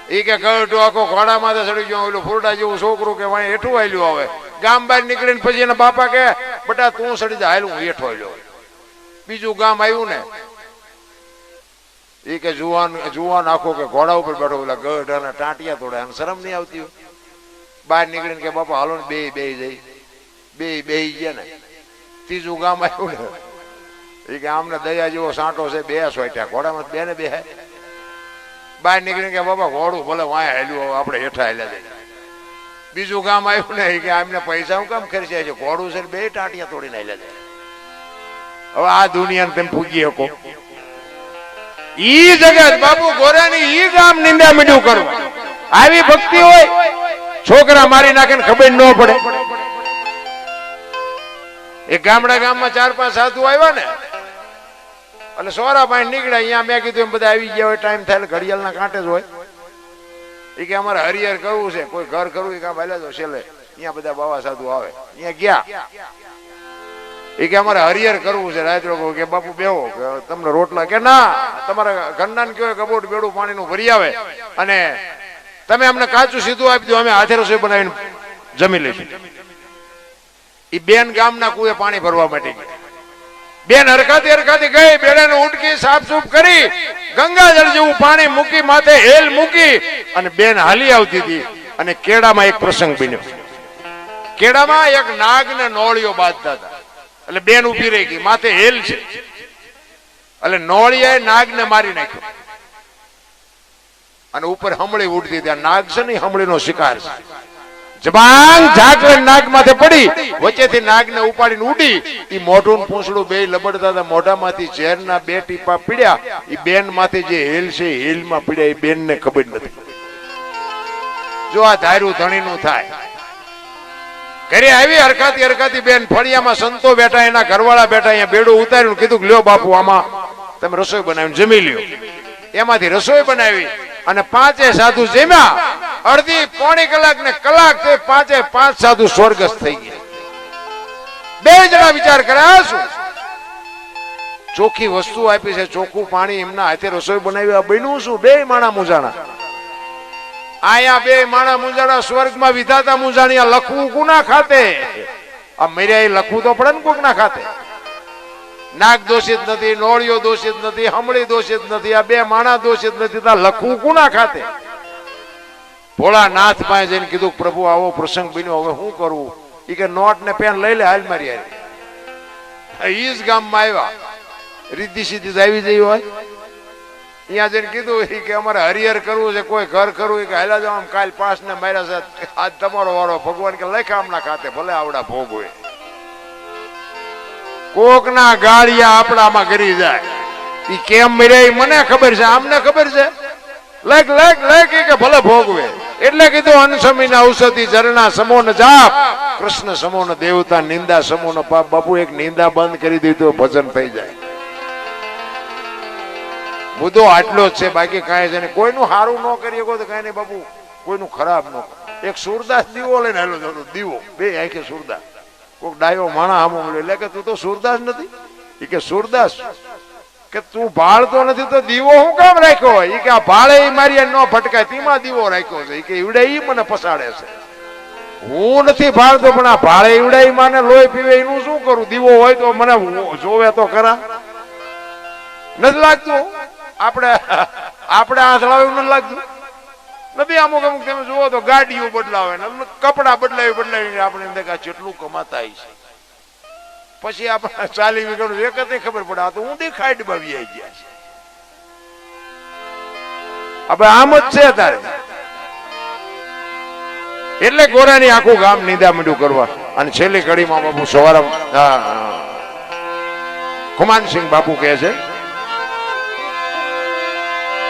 એ કે ગઢો આખો ઘોડામાં ચડી ગયો ઓલું ફૂરડા જેવું છોકરું કે વાય હેઠું આવેલું આવે. ગામ બહાર નીકળીને પછી એના બાપા કે બટા તું સડી જા હાલ હું હેઠો આવેલો. બીજું ગામ આવ્યું ને એ કે જુવાન આખો કે ઘોડા ઉપર બેઠો પેલા ગઢ અને ટાંટિયા તોડે અને શરમ નહીં આવતી હોય. બહાર નીકળીને કે બાપા હાલો ને બે જઈ બે ગયા ને. ત્રીજું ગામ આવ્યું ને એ કે આમને દયા જેવો સાંટો છે બે સોટ્યા ઘોડામાં બે ને બે. બહાર નીકળીને કે બાપા ઘોડું ભલે વાય હાલ્યું આપણે હેઠા હાલ્યા જાય. બીજું ગામ આવ્યું ને કે આમને પૈસા હું કામ ખર્ચાય છે ઘોડું છે બે ટાંટિયા તોડીને હાલ્યા જાય. હવે આ દુનિયાને તમે ફૂગી શકો. ઈ જગત બાપુ ગોરાની ઈ ગામ નિંદા મીઠું કરવા આવી ભક્તિ હોય છોકરા મારી નાખે ખબર ન પડે. એ ગામમાં 4-5 સાધુ આવ્યા ને એટલે સોરા પાણી નીકળ્યા. અહીંયા મેં કીધું એમ બધા આવી ગયા હોય ટાઈમ થાય ઘડિયાળના કાંઠે જ હોય. એ કે અમારે હરિહર કરવું છે કોઈ ઘર કરવું એ કામ હાલ્યા તો છેલ્લે અહીંયા બધા બાવા સાધુ આવે. અહીંયા ગયા એ કે અમારે હરિહર કરવું છે રાત્રે કે બાપુ બેહો કે તમને રોટલા કે ના તમારા ઘરના કયો કબોટ બેડું પાણીનું ભરી આવે અને તમે અમને કાચું સીધું આપી દો અમે હાથે રસોઈ બનાવીને જમી લઈશું. એ બેન ગામના કુએ પાણી ભરવા માટે બેન હરખાતી ગઈ બેડાને ઉટકી સાફસૂફ કરી ગંગાજળ જેવું પાણી મૂકી માથે હેલ મૂકી અને બેન હાલી આવતી હતી. અને કેડામાં એક પ્રસંગ બન્યો. કેડામાં એક નાગ ને નોળિયો બાંધતા હતા એટલે બેન ઉભી રહી ગઈ માથે હેલ છે એટલે નોળિયાએ નાગ ને મારી નાખ્યો અને ઉપર હમળી ઉડતી હતી. નાગ છે ને હમળીનો શિકાર છે. જબાંગ ઝાકળ નાગ માથે પડી વચ્ચેથી નાગ ને ઉપાડીને ઉડી. ઈ મોઢું પૂંછડું બે લબડતા હતા. મોઢામાંથી ઝેરના 2 ટીપા પીડ્યા. ઈ બેન માથે જે હેલ છે હેલમાં પીડ્યા. એ બેન ને ખબર નથી. જો આ ધાર્યું ધણીનું થાય. ઘરે આવી હરખાતી બેન ફળિયામાં સંતો બેઠા એના ઘરવાળા બેઠા. અહીંયા બેડું ઉતાર્યું કીધું લ્યો બાપુ આમાં તમે રસોઈ બનાવીને જમી લ્યો. એમાંથી રસોઈ બનાવી અને પાંચે સાધુ જેમ્યા. અડધી પોણી કલાક ને કલાક થઈ, પાંચે પાંચ સાધુ સ્વર્ગસ્થ થઈ ગયા. બે જણા વિચાર કર્યા શું ચોખ્ખી વસ્તુ આપી છે, ચોખ્ખું પાણી, એમના હાથે રસોઈ બનાવી, બન્યું શું? બે માણા મૂંઝાણા. આયા બે માણા મૂંઝાણા, સ્વર્ગમાં વિધાતા મૂંઝાણિયા. લખવું કોના ખાતે? આ મર્યા લખવું તો પડે ને કોક ના ખાતે. નાક દોષિત નથી, નોળિયો દોષિત નથી, હમળી દોષિત નથી, આ બે માણા દોષિત નથી, લખવું કોના ખાતે? ભોળાનાથ પાસે જઈને કીધું, પ્રભુ આવો પ્રસંગ બન્યો, હવે શું કરવું? એ કે નોટ ને પેન લઈ લે, હાલ મારી હારી. ઈ જ ગામમાં આવ્યા, રીધી સીધી આવી જઈ હોય. અહીંયા જઈને કીધું કે અમારે હરિહર કરવું છે, કોઈ ઘર કરવું, કે હાલા જાવ, આમ કાલ 5 ને માર્યા છે, આજ તમારો વારો. ભગવાન કે લખા આમના ખાતે, ભલે આવડા ભોગ હોય. કોક ના ગાળિયા આપણામાં કરી જાય. ઈ કેમ મર્યા મને ખબર છે, આમને ખબર છે. લેખ લેખ લેખ કે ભલે ભોગવે. એટલે કીધું અનસમીના ઔષધિ ઝરણા સમોન જાપ, કૃષ્ણ સમોન દેવતા, નિંદા સમોન પાપ. બાપુ એક નિંદા બંધ કરી દીધું, ભજન થઈ જાય. મુદ્દો આટલો જ છે, બાકી કાંઈ છે ને. કોઈનું સારું ન કરી શકો તો કાંઈ નહીં બાપુ, કોઈનું ખરાબ ન. એક સુરદાસ દીવો લઈને હેલો જતો, દીવો બે આંખે સુરદાસ. કોઈક ડાયો માણા આમો મળ્યો, એટલે કે તું તો સુરદાસ નથી? એ કે સુરદાસ કે તું ભાળતો નથી તો દીવો હું કામ રાખ્યો હોય? એ કે આ ભાળે મારી ન ફટકાય તેમાં દીવો રાખ્યો છે. એ કે ઈવડે ઈ મને પસાડે છે. હું નથી ભાળતો, પણ આ ભાળે ઈવડે માને લોહી પીવે, એનું શું કરું? દીવો હોય તો મને જોવે તો ખરા. નથી લાગતું આપણે હાથ લાવ્યું નથી લાગતું નથી. અમુક અમુક તમે જુઓ તો ગાડીઓ બદલાવે ને કપડા બદલાવી આપણે એમ દેખા જેટલું કમાતા છે. પછી આપણે 40 વીઘાનું એક જ ખબર પડે, આ તો ઊંધી ખાઈડમાં આવી ગયા છે. હવે આમ જ છે તારે. એટલે ગોરાની આખું ગામ નિંદા મીંડું કરવા. અને છેલ્લી કડીમાં બાપુ સવારે ખુમાનસિંહ બાપુ કહે છે,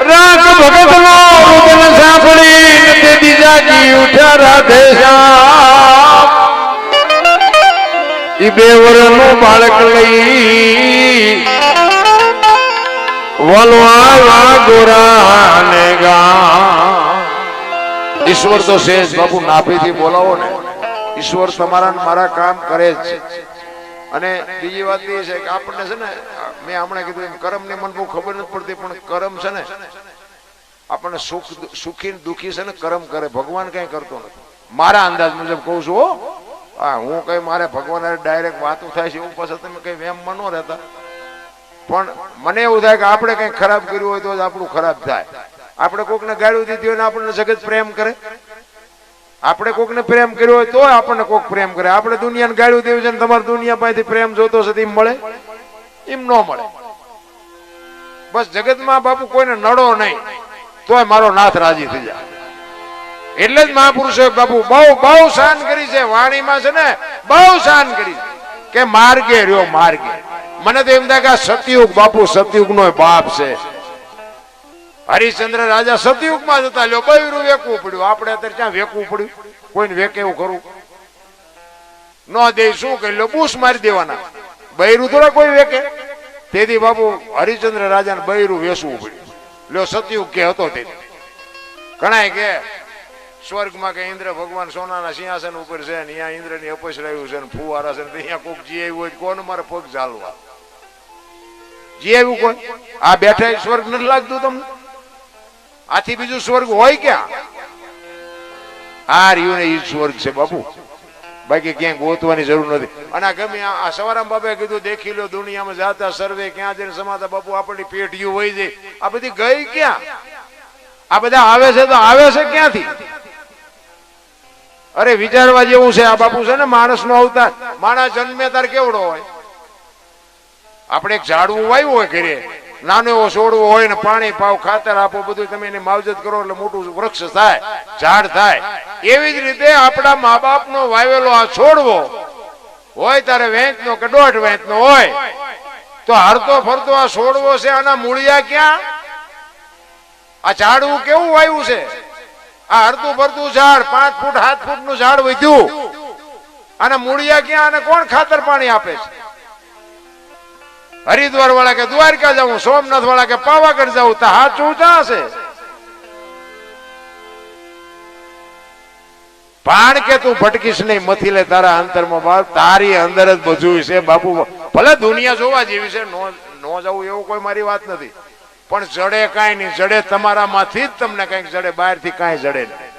રાગ ભગત નો રૂદન સાંભળી તે બીજા જી ઉઠ્યા રાધે શ્યામ. ઈ 2 વર્ષનું બાળક લઈ વલવા ગોરાને ગામ. ઈશ્વર તો શેષ બાપુ નાભીથી બોલાવો ને, ઈશ્વર તમારા મારા કામ કરે જ છે. અને બીજી વાત એ છે કે આપણને છે ને, મેં હમણાં કીધું એમ, કર્મ ને મને બહુ ખબર નથી પડતી, પણ કર્મ છે ને આપણને સુખી દુખી છે ને કર્મ કરે. ભગવાન કઈ કરતો નથી, મારા અંદાજ મુજબ કઉ છું. હા, હું કઈ મારે ભગવાન ડાયરેક્ટ વાતો થાય છે એવું પાછા તમે કઈ વેમમાં ન રહેતા. પણ મને એવું થાય કે આપણે કઈ ખરાબ કર્યું હોય તો જ આપણું ખરાબ થાય. આપણે કોકને ગાળ્યું દીધી હોય ને આપણને જગત પ્રેમ કરે. આપણે કોકને પ્રેમ કર્યો હોય તો આપણને કોક પ્રેમ કરે. આપણે દુનિયાને ગાળ્યું દેવું છે ને તમારે દુનિયા પાસેથી પ્રેમ જોતો છે એમ મળે? એમ ન મળે. બસ જગતમાં બાપુ કોઈને નડો નહીં તોય મારો નાથ રાજી થઈ જાય. એટલે જ મહાપુરુષો બાપુ બહુ શાન કરી છે વાણીમાં, છે ને બહુ શાન કરી કે માર્ગે રહ્યો માર્ગે. મને તો એમ થાય કે સતયુગ બાપુ સતયુગ નો બાપ છે. હરિશ્ચંદ્ર રાજા સતયુગ માં જતા લ્યો, બૈરું વેકવું પડ્યું. આપણે અત્યારે ક્યાં વેકવું પડ્યું? કોઈને વેકે એવું ખરું? ન દે શું કરી લો, બૂસ મારી દેવાના. બૈરું થોડા કોઈ વેકે. તેથી બાપુ હરિશ્ચંદ્ર રાજાને બૈરું વેસવું પડ્યું. લ્યો સતયુગ કે હતો તે. ઘણા કે સ્વર્ગમાં કે ઇન્દ્ર ભગવાન સોનાના સિંહાસન ઉપર છે ને અહીંયા ઇન્દ્રની અપસ રહ્યું છે ને ફુવારા છે ને અહીંયા કોક જી આવ્યું હોય કોને મારે પગ ચાલવા? જી આવ્યું કોઈ? આ બેઠા સ્વર્ગ નથી લાગતું તમને? આથી બીજું સ્વર્ગ હોય ક્યાં? આ રહ્યું ને એ સ્વર્ગ છે બાપુ, બાકી ક્યાંય ગોતવાની જરૂર નથી. અને ગમે આ સવારામ બાબાએ કીધું, દેખી લો દુનિયામાં જાતા સર્વે ક્યાં જઈને સમાતા. બાપુ આપણી પેઢીઓ હોય જાય, આ બધી ગઈ ક્યાં? આ બધા આવે છે તો આવે છે ક્યાંથી? અરે વિચારવા જેવું છે આ બાપુ. છે ને માણસ નો અવતાર. માણસ જન્મે તાર કેવડો હોય? આપણે એક ઝાડવું વાવ્યું હોય ઘરે, નાનો એવો છોડવો હોય ને પાણી પાવ ખાતર આપો બધું, તમે એની માવજત કરો એટલે મોટું વૃક્ષ થાય, ઝાડ થાય. એવી જ રીતે આપણા મા બાપ નો વાવેલો આ છોડવો હોય તારે વેંચ નો કે 1.5 વેંચ નો હોય તો હરતો ફરતો આ છોડવો છે, આના મૂળિયા ક્યાં? આ ઝાડવું કેવું વાવ્યું છે? આ હરતું ફરતું ઝાડ 5 ફૂટ 7 ફૂટ નું ઝાડ વધ્યું, અને મૂળિયા ક્યાં? અને કોણ ખાતર પાણી આપે છે? હરિદ્વાર વાળા કે દ્વારકા જાઉં, સોમનાથ વાળા કે પાવાગઢ જાઉં, તો હાથ ઊંચા હશે. ભાણ કે તું ભટકીશ નહીં, મથી લે તારા અંતરમાં બાપ, તારી અંદર જ બધું છે બાપુ. ભલે દુનિયા જોવા જેવી છે, નો જવું એવું કોઈ મારી વાત નથી, પણ જડે કાંઈ નહીં. જડે તમારામાંથી જ તમને કંઈક જડે, બહારથી કાંઈ જડે નહીં.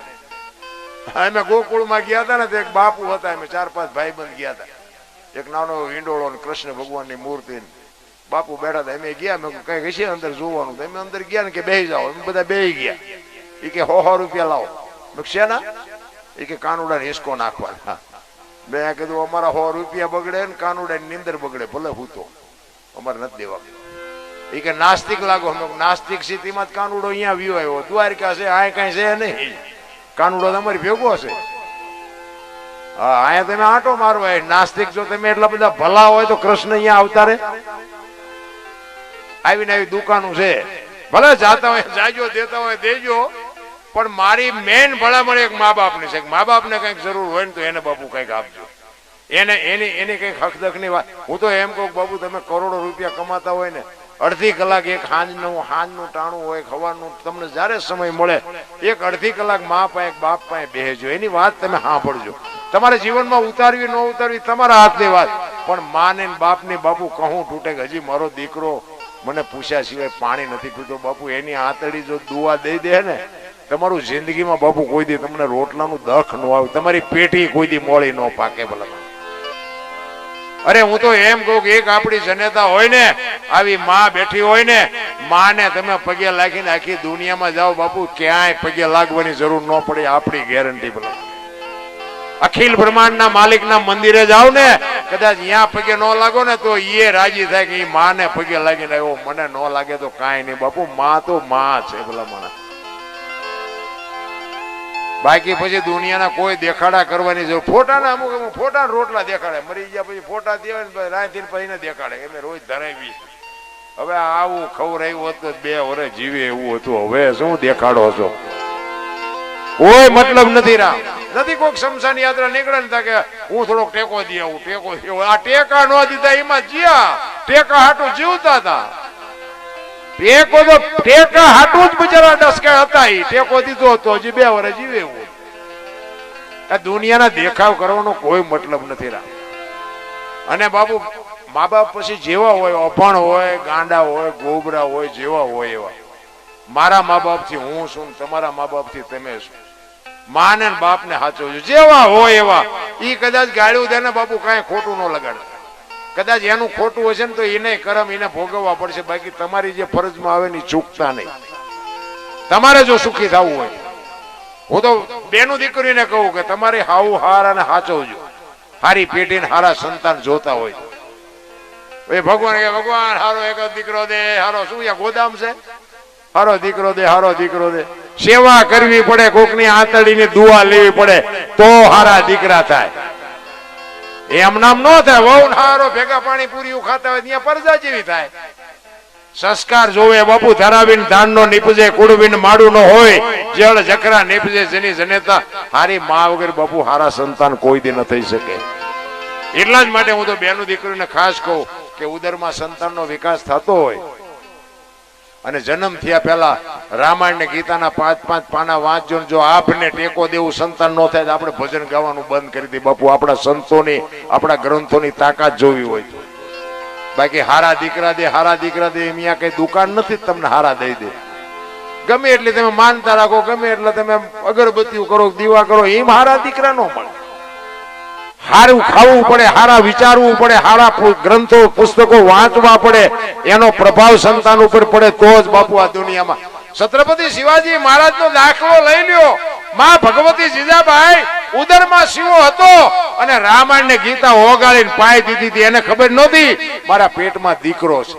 અમે ગોકુળમાં ગયા હતા ને, એક બાપુ હતા, અમે 4-5 ભાઈબંધ ગયા હતા. એક નાનો હિંડોળો ને કૃષ્ણ ભગવાનની મૂર્તિ, બાપુ બેઠા હતા. અમે ગયા, મેં કઈ હશે અંદર જોવાનું, અમે અંદર ગયા ને કે બેસી જાઓ, અમે બધા બેસી ગયા. એ કે 100 રૂપિયા લાવો. શેના? એ કે કાનુડા ને હિસકો નાખવાના. મેં કીધું અમારા 100 રૂપિયા બગડે ને કાનુડા ની નીંદર બગડે, ભલે હું તો અમારે નથી દેવા. એ કે નાસ્તિક લાગો. નાસ્તિક સ્થિતિમાં કાનુડો અહીંયા વ્યુ આવ્યો, દ્વારકા છે, આ કઈ છે નહીં, કાનુડો તમારી ભેગો છે. હા, અહીંયા તમે આંટો મારવા. નાસ્તિક જો તમે એટલા બધા ભલા હોય તો કૃષ્ણ અહીંયા આવતા રે. આવીને આવી દુકાનો છે, ભલે જાતા હોય જાજો, દેતા હોય દેજો, પણ મારી મેન ભલામણ એક મા બાપની છે. મા બાપને કઈક જરૂર હોય ને તો એને બાપુ કઈક આપજો, એને એની કઈક હકદક ની વાત. હું તો એમ કહું બાપુ, તમે કરોડો રૂપિયા કમાતા હોય ને, અડધી કલાક એક હાંજનું ટાણું હોય, ખવાનું, તમને જયારે સમય મળે એક અડધી કલાક મા પાસે બાપ પાસે બેસજો, એની વાત તમે સાંભળજો. તમારે જીવનમાં ઉતારવી ન ઉતારવી તમારા હાથની વાત, પણ માને બાપની બાપુ કહું તૂટે કે હજી મારો દીકરો મને પૂછ્યા સિવાય પાણી નથી પીતો, બાપુ એની આંતળી જો દુઆ દઈ દે ને, તમારું જિંદગીમાં બાપુ કોઈ દી તમને રોટલાનું દખ ન આવે, તમારી પેટી કોઈ દી મોળી ન પાકે. ભલા અરે હું તો એમ કહું કે એક આપણી જનેતા હોય ને, આવી માં બેઠી હોય ને, માને તમે પગે લાગીને આખી દુનિયામાં જાઓ બાપુ, ક્યાંય પગે લાગવાની જરૂર ન પડે, આપણી ગેરંટી. ભલા અખિલ બ્રહ્માંડના માલિકના મંદિરે જાવ ને, કદાચ અહીંયા પગે ન લાગો ને તો એ રાજી થાય કે એ માને પગે લાગીને આવ્યો, મને ન લાગે તો કાંઈ નહીં બાપુ, માં તો માં છે. ભલા મને બાકી પછી દુનિયાના કોઈ દેખાડા કરવાની જરૂર. ફોટાના અમુક ફોટા રોટલા દેખાડે, મરી ગયા પછી ફોટા દેવાય ને રાંધી પછી ને દેખાડે, એમ રોજ ધરાવી. હવે આવું ખવડાવ્યું હોત તો 2 વર્ષ જીવે એવું હતું, હવે શું દેખાડો છો? કોઈ મતલબ નથી. રામ નથી. કોઈક શમશાન યાત્રા નીકળે ને કે હું થોડોક ટેકો દે આવું, ટેકો દે. આ ટેકા ન દીધા એમાં જ્યાં ટેકા હાટું જીવતા હતા. ટેકો તો ટેકા હાટું જ બિચારા ડસકા હતા. એ ટેકો દીધો હતો, હજી 2 વર્ષ જીવે એવું. આ દુનિયાના દેખાવ કરવાનો કોઈ મતલબ નથી. રામ અને બાપુ મા બાપ પછી જેવા હોય, અભણ હોય, ગાંડા હોય, ગોબરા હોય, જેવા હોય એવા. મારા મા બાપ થી હું શું, તમારા મા બાપ થી તમે શું. માને બાપ ને સાચવજો, જેવા હોય એવા. ઈ કદાચ ગાળ્યું દે ને બાપુ, કઈ ખોટું ન લગાડે. કદાચ એનું ખોટું હશે ને તો એને કરમ એને ભોગવવા પડશે, બાકી તમારી જે ફરજમાં આવે ને ચૂકતા નહીં. તમારે જો સુખી થવું હોય, હું તો બેનું દીકરીને કહું કે તમારે હાવું હારાને સાચવજો, હારી પેટીને હારા સંતાન જોતા હોય. ભગવાન કે ભગવાન હારો એક દીકરો દે, હારો શું ગોદામ છે, હારો દીકરો દે, હારો દીકરો દે. સેવા કરવી પડે, કોકની આંતળીની દુઆ લેવી પડે તો હારા દીકરા થાય. એમ નામ ન થાય. વહુ હારો ભેગા પાણી પૂરી ખાતા હોય ત્યાં પરજા જેવી થાય. સંસ્કાર જોવે બાપુ, ધરાવીને ધાન નો નીપજે, કુડવીને માડું નો હોય, જળ જકરા નીપજે જેની જનેતા. હારી મા વગર બાપુ હારા સંતાન કોઈ દી ન થઈ શકે. એટલા જ માટે હું તો બેનું દીકરીને ખાસ કહું કે ઉદરમાં સંતાનનો વિકાસ થતો હોય અને જન્મ થયા પહેલા રામાયણ ને ગીતાના 5-5 પાના વાંચજો. જો આપને ટેકો દેવું સંતાન ન થાય તો આપણે ભજન ગાવાનું બંધ કરી દઈએ બાપુ. આપણા સંતોની, આપણા ગ્રંથોની તાકાત જોવી હોય તો. બાકી હારા દીકરા દે, હારા દીકરા દે, અહીંયા કઈ દુકાન નથી તમને હારા દઈ દે. ગમે એટલે તમે માનતા રાખો, ગમે એટલે તમે અગરબત્તીઓ કરો, દીવા કરો, એમ હારા દીકરા ન મળે. હારું ખાવું પડે, હારા વિચારવું પડે, હારા ગ્રંથો પુસ્તકો વાંચવા પડે, એનો પ્રભાવ સંતાન ઉપર પડે તો જ બાપુ આ દુનિયામાં. છત્રપતિ શિવાજી મહારાજ નો દાખલો લઈ લ્યો. માં ભગવતી જીજાબાઈ ઉદરમાં શિવો હતો અને રામાયણ ને ગીતા ઓગાળીને પાઈ દીધી હતી. એને ખબર નહોતી મારા પેટમાં દીકરો છે.